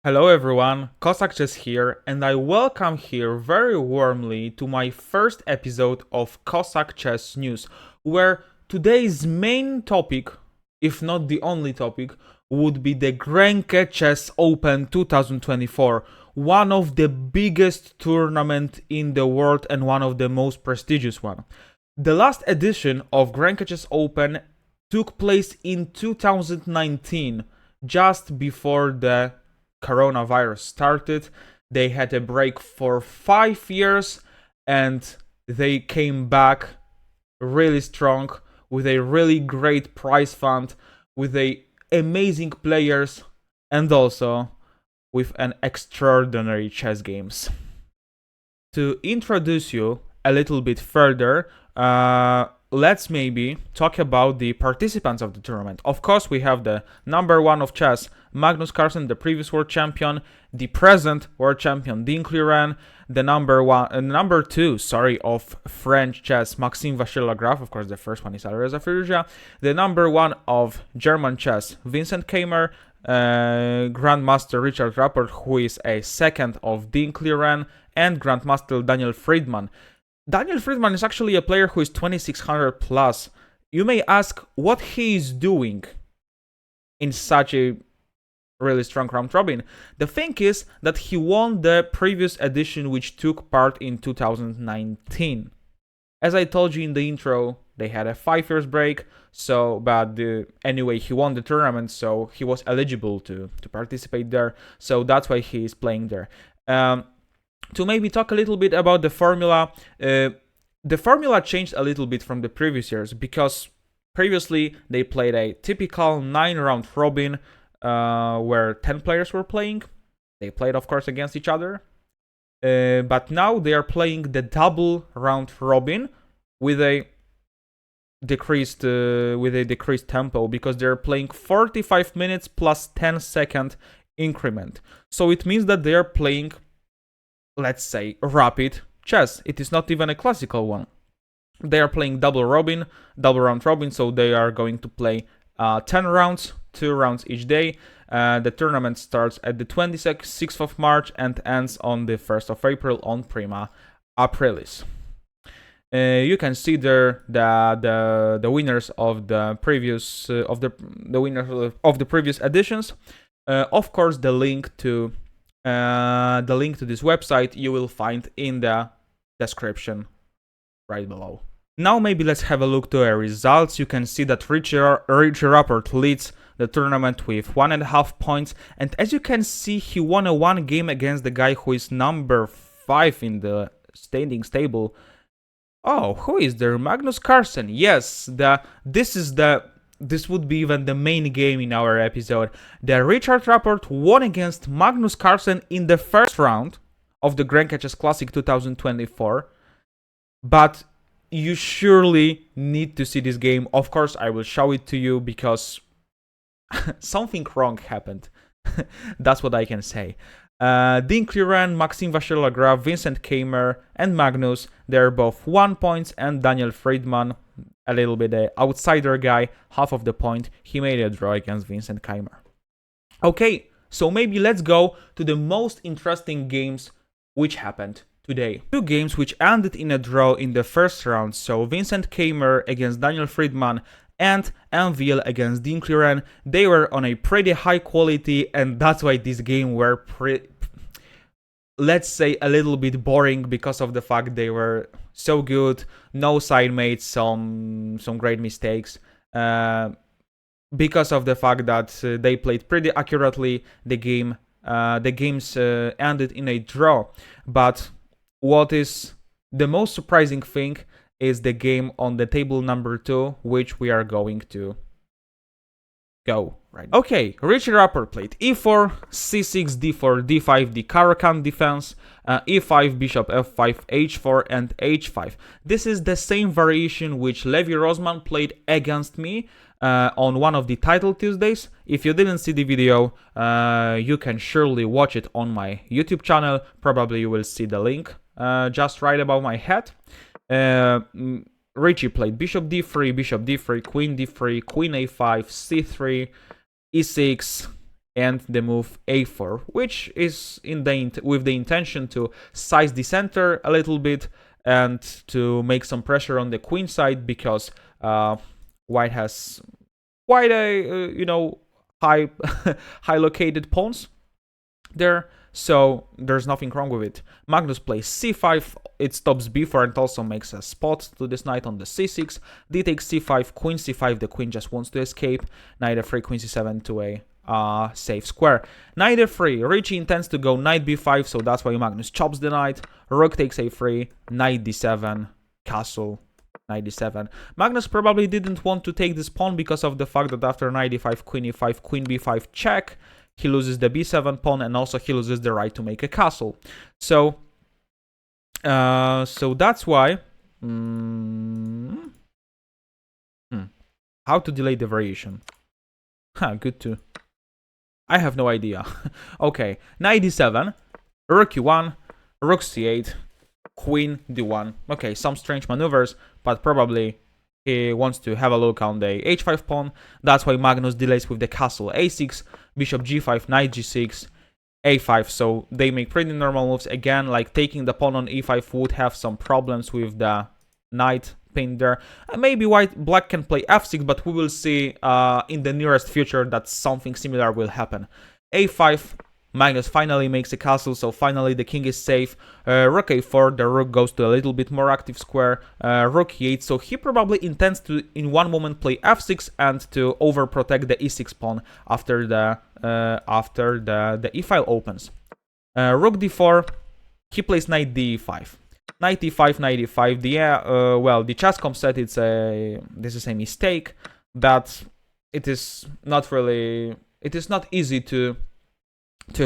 Hello everyone, KosakChess here, and I welcome here very warmly to my first episode of KosakChess News, where today's main topic, if not the only topic, would be the Grenke Chess Open 2024, one of the biggest tournament in the world and one of the most prestigious one. The last edition of Grenke Chess Open took place in 2019, just before the coronavirus started. They had a break for 5 years and they came back really strong with a really great prize fund, with a amazing players, and also with an extraordinary chess games. To introduce you a little bit further, let's maybe talk about the participants of the tournament. Of course, we have the number one of chess, Magnus Carlsen, the previous world champion, the present world champion, Dean Clearan, the number two of French chess, Maxime Vachier-Lagrave. Of course, the first one is Alireza Firouzja. The number one of German chess, Vincent Keimer, Grandmaster Richard Rapport, who is a second of Dean Clearan, and Grandmaster Daniel Friedman. Daniel Friedman is actually a player who is 2600 plus. You may ask what he is doing in such a really strong round robin. The thing is that he won the previous edition, which took part in 2019. As I told you in the intro, they had a 5 years break, anyway, he won the tournament, so he was eligible to participate there, so that's why he is playing there. To maybe talk a little bit about the formula, the formula changed a little bit from the previous years, because previously they played a typical 9-round robin, where 10 players were playing. They played, of course, against each other. But now they are playing the double round robin with a decreased tempo, because they're playing 45 minutes plus 10-second increment. So it means that they are playing, let's say, rapid chess. It is not even a classical one. They are playing double round robin, so they are going to play 10 rounds, 2 rounds each day. The tournament starts at the 26th of March and ends on the 1st of April on Prima Aprilis. You can see there the winners of the previous previous editions. Of course, the link to this website you will find in the description right below. Now maybe let's have a look to the results. You can see that Richard Rapport leads the tournament with 1.5 points, and as you can see, he won a 1 game against the guy who is number 5 in the standings table. Oh, who is there? Magnus Carlsen. Yes, this would be even the main game in our episode. The Richard Rapport won against Magnus Carlsen in the first round of the Grenke Chess Classic 2024, but you surely need to see this game. Of course, I will show it to you because something wrong happened. That's what I can say. Dean Clearan, Maxime Vachier-Lagrave, Vincent Keimer, and Magnus, they're both 1 point, and Daniel Friedman, a little bit an outsider guy, half of the point. He made a draw against Vincent Keimer. Okay, so maybe let's go to the most interesting games which happened today. 2 games which ended in a draw in the first round, so Vincent Keimer against Daniel Friedman and MVL against Dean Clearan. They were on a pretty high quality, and that's why this game were let's say a little bit boring, because of the fact they were so good. No side mates, some great mistakes. Because of the fact that they played pretty accurately, the games ended in a draw. But what is the most surprising thing is the game on the table number 2, which we are going to go right now. Okay, Richard Rapport played e4, c6, d4, d5, the Carlsen defense, e5, bishop f5, h4, and h5. This is the same variation which Levi Rosman played against me on one of the Title Tuesdays. If you didn't see the video, you can surely watch it on my YouTube channel. Probably you will see the link just right above my head. Richie played bishop d3, queen d3, queen a5, c3, e6, and the move a4, which is with the intention to size the center a little bit and to make some pressure on the queen side, because white has quite a high high located pawns there, so there's nothing wrong with it. Magnus plays c5, it stops b4 and also makes a spot to this knight on the c6. D takes c5, queen c5, the queen just wants to escape. Knight f3, queen c7 to a safe square. Knight f3, Richie intends to go knight b5, so that's why Magnus chops the knight. Rook takes a3, knight d7, castle, knight d7. Magnus probably didn't want to take this pawn because of the fact that after knight d5, queen e5, queen b5 check, he loses the b7 pawn, and also he loses the right to make a castle. So that's why. How to delay the variation? Good too. I have no idea. Okay, knight d7, rook e1, rook c8, queen d1. Okay, some strange maneuvers, but probably he wants to have a look on the h5 pawn. That's why Magnus delays with the castle a6, bishop g5, knight g6, a5. So they make pretty normal moves. Again, like taking the pawn on e5 would have some problems with the knight pinned there. Maybe black can play f6, but we will see in the nearest future that something similar will happen. a5, Magnus finally makes a castle, so finally the king is safe. Rook a4, the rook goes to a little bit more active square. Rook e8, so he probably intends to in one moment play f6 and to overprotect the e6 pawn after the e file opens. Rook d4, he plays knight d5. Knight e5, knight e5. Well, the chess.com said this is a mistake, but it is not easy to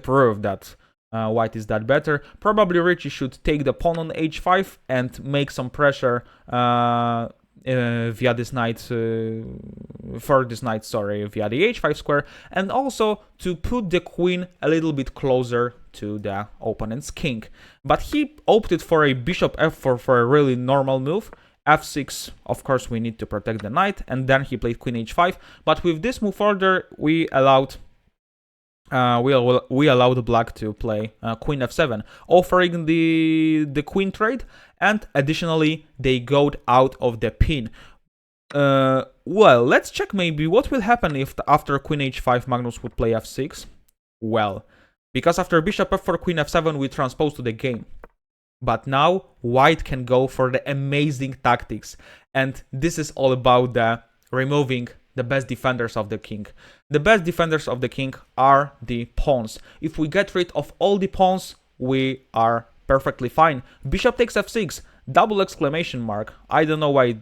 prove that white is that better. Probably Richie should take the pawn on h5 and make some pressure via this knight, via the h5 square, and also to put the queen a little bit closer to the opponent's king. But he opted for a bishop f4 for a really normal move. f6, of course, we need to protect the knight, and then he played queen h5. But with this move order, we allowed black to play queen f7, offering the queen trade, and additionally they got out of the pin. Well, let's check maybe what will happen if after queen h5 Magnus would play f6. Well, because after bishop f4, queen f7 we transpose to the game. But now white can go for the amazing tactics, and this is all about the removing the best defenders of the king. The best defenders of the king are the pawns. If we get rid of all the pawns, we are perfectly fine. Bishop takes f6, double exclamation mark. I don't know why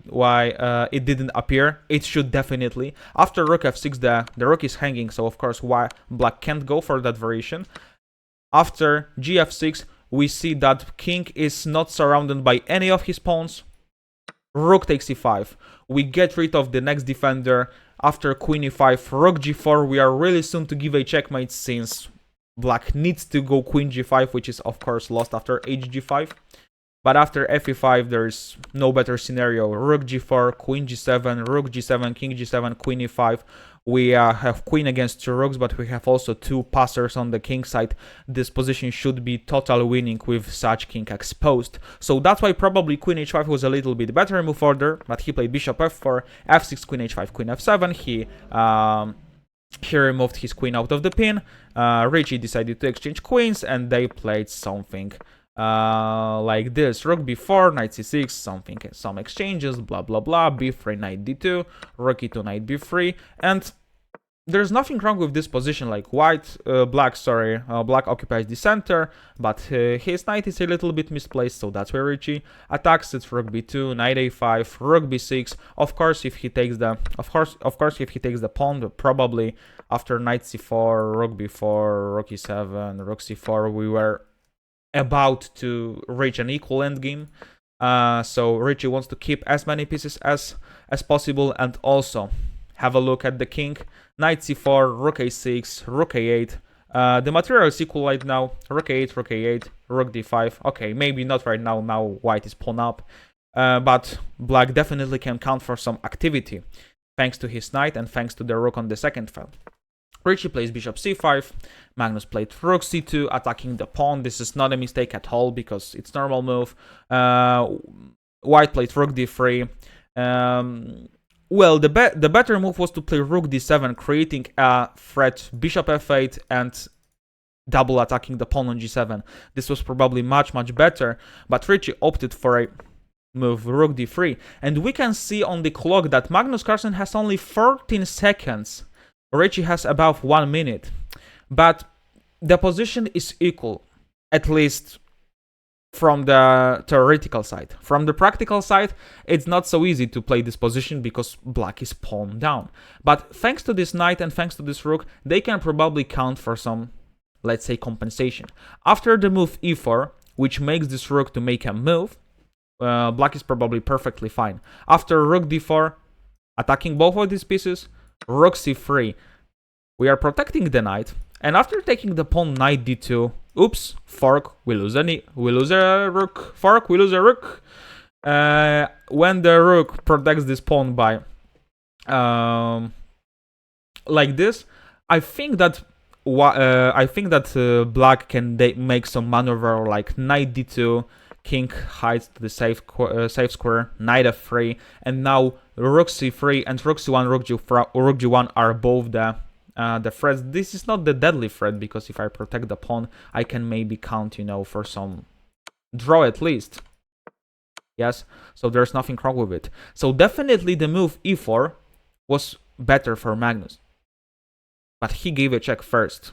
it didn't appear. It should definitely. After rook f6, the rook is hanging, so of course why black can't go for that variation. After gf6, we see that king is not surrounded by any of his pawns. Rook takes e5. We get rid of the next defender. After queen e5, rook g4, we are really soon to give a checkmate since black needs to go queen g5, which is of course lost after hg5. But after f e5, there is no better scenario. Rook g4, queen g7, rook g7, king g7, queen e5. We have queen against two rooks, but we have also two passers on the king side. This position should be total winning with such king exposed. So that's why probably queen h5 was a little bit better move order, but he played bishop f4, f6, queen h5, queen f7. He removed his queen out of the pin. Richie decided to exchange queens, and they played something like this: rook b4, knight c6, some exchanges, blah blah blah, b3, knight d2, rook e2, knight b3, and there's nothing wrong with this position. Like black occupies the center, but his knight is a little bit misplaced, so that's where Richie attacks. It's rook b2, knight a5, rook b6. Of course, if he takes the pawn, probably after knight c4, rook b4, rook e7, rook c4, we were about to reach an equal endgame. So Richie wants to keep as many pieces as possible, and also have a look at the king. Knight c4, rook a6, rook a8. The material is equal right now. Rook a8, rook a8, rook d5. Okay, maybe not right now. Now white is pawn up, but black definitely can count for some activity thanks to his knight and thanks to the rook on the second file. Richie plays bishop c5, Magnus played rook c2, attacking the pawn. This is not a mistake at all because it's normal move. White played rook d3. Well, the better move was to play rook d7, creating a threat bishop f8 and double attacking the pawn on g7. This was probably much better, but Richie opted for a move rook d3, and we can see on the clock that Magnus Carlsen has only 14 seconds. Richie has about 1 minute, but the position is equal, at least from the theoretical side. From the practical side, it's not so easy to play this position because black is pawn down. But thanks to this knight and thanks to this rook, they can probably count for some, let's say, compensation. After the move e4, which makes this rook to make a move, black is probably perfectly fine. After rook d4, attacking both of these pieces, rook c3, we are protecting the knight, and after taking the pawn knight d2, oops, fork, we lose a rook, fork, we lose a rook. When the rook protects this pawn by like this, I think that black can make some maneuver like knight d2, king hides to the safe square, knight f3, and now rook c3 and rook c1, rook g1 are both the threats. This is not the deadly threat because if I protect the pawn, I can maybe count, for some draw at least. Yes, so there's nothing wrong with it. So definitely the move e4 was better for Magnus, but he gave a check first.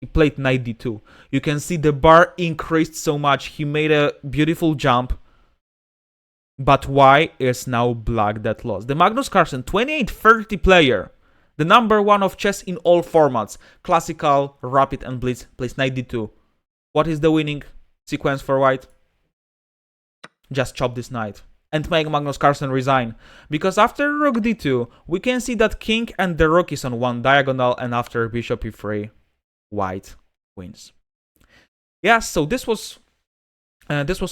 He played knight d2. You can see the bar increased so much. He made a beautiful jump. But why is now black that lost? The Magnus Carlsen 2830 player, the #1 of chess in all formats, classical, rapid, and blitz, plays knight d2. What is the winning sequence for white? Just chop this knight and make Magnus Carlsen resign. Because after rook d2, we can see that king and the rook is on one diagonal, and after bishop e3, white wins. Yeah, so this was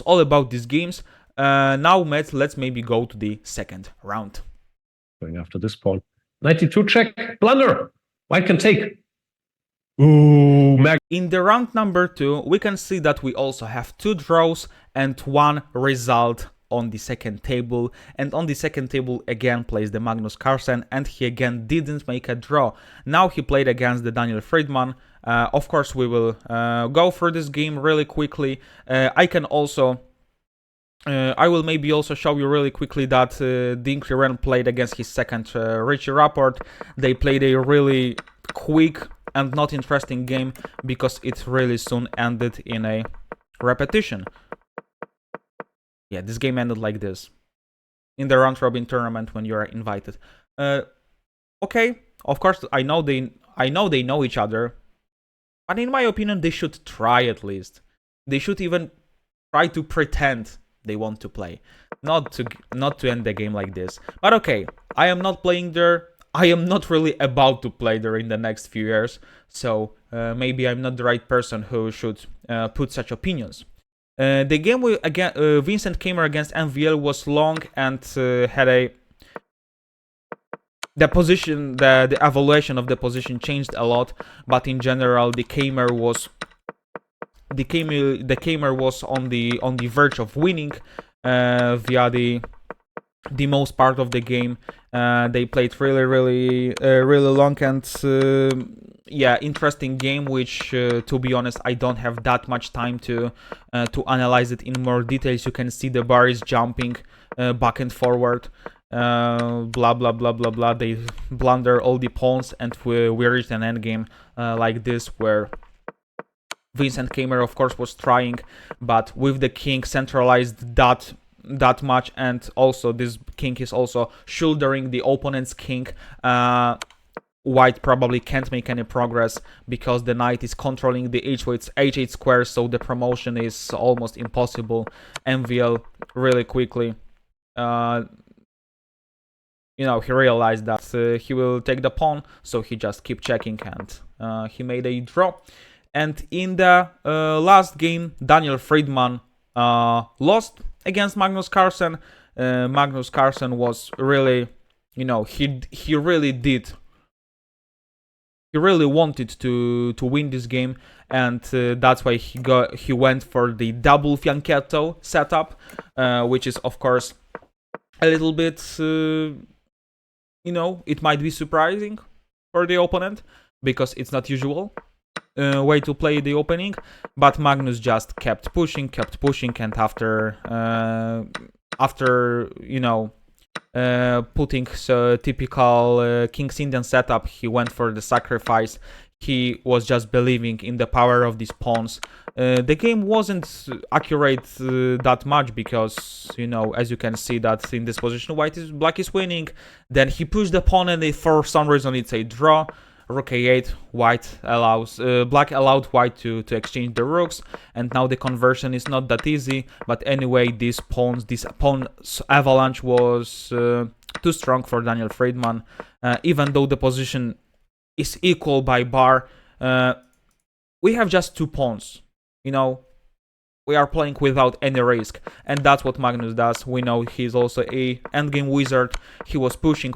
all about these games. Now, Matt, let's maybe go to the second round. Going after this pawn. 92 check, blunder. White can take. Ooh, in the round #2, we can see that we also have 2 draws and 1 result on the second table. And on the second table again plays the Magnus Carlsen, and he again didn't make a draw. Now he played against the Daniel Friedman. Of course, we will go through this game really quickly. I will maybe also show you really quickly that Dink Ren played against his second Richie Rapport. They played a really quick and not interesting game because it really soon ended in a repetition. Yeah, this game ended like this. In the round robin tournament when you are invited. Okay, of course I know they know each other. But in my opinion, they should try at least. They should even try to pretend they want to play. Not to end the game like this. But okay, I am not playing there. I am not really about to play there in the next few years. So maybe I'm not the right person who should put such opinions. The game Vincent Kamer against MVL was long and had the position, the evaluation of the position changed a lot, but in general the Kamer was on the verge of winning via the most part of the game. They played really long and yeah, interesting game, which to be honest I don't have that much time to analyze it in more details. You can see the bar is jumping back and forward. Blah blah blah blah blah. They blunder all the pawns, and we reached an endgame like this, where Vincent Kamer of course was trying, but with the king centralized that much, and also this king is also shouldering the opponent's king, white probably can't make any progress because the knight is controlling the h8 square, so the promotion is almost impossible. MVL really quickly he realized that he will take the pawn, so he just keep checking, and he made a draw. And in the last game, Daniel Friedman lost against Magnus Carlsen. Magnus Carlsen was really, he really did he really wanted to win this game, and that's why he went for the double fianchetto setup, which is of course a little bit, it might be surprising for the opponent because it's not usual way to play the opening, but Magnus just kept pushing, and after putting typical King's Indian setup, he went for the sacrifice. He was just believing in the power of these pawns. The game wasn't accurate that much because, as you can see that in this position, black is winning. Then he pushed the pawn and for some reason it's a draw. Rook a8, black allowed white to exchange the rooks, and now the conversion is not that easy. But anyway, this pawn's avalanche was too strong for Daniel Friedman. Even though the position is equal by bar, we have just 2 pawns. We are playing without any risk, and that's what Magnus does. We know he's also a endgame wizard. He was pushing.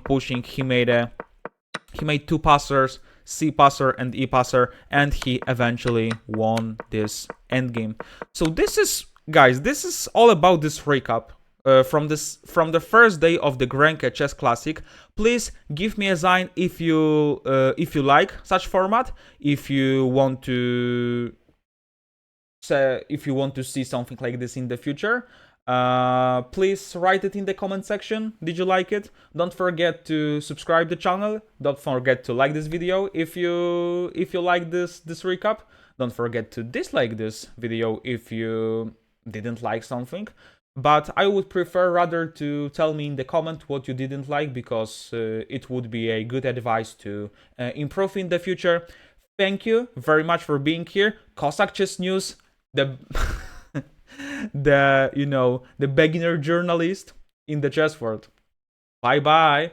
He made 2 passers, C passer and E passer, and he eventually won this endgame. So this is all about this recap from the first day of the Grenke Chess Classic. Please give me a sign if you like such format, if you want to see something like this in the future. Please write it in the comment section. Did you like it? Don't forget to subscribe the channel. Don't forget to like this video if you like this recap. Don't forget to dislike this video if you didn't like something. But I would prefer rather to tell me in the comment what you didn't like, because it would be a good advice to improve in the future. Thank you very much for being here. Cossack Chess News, the the beginner journalist in the chess world. Bye bye.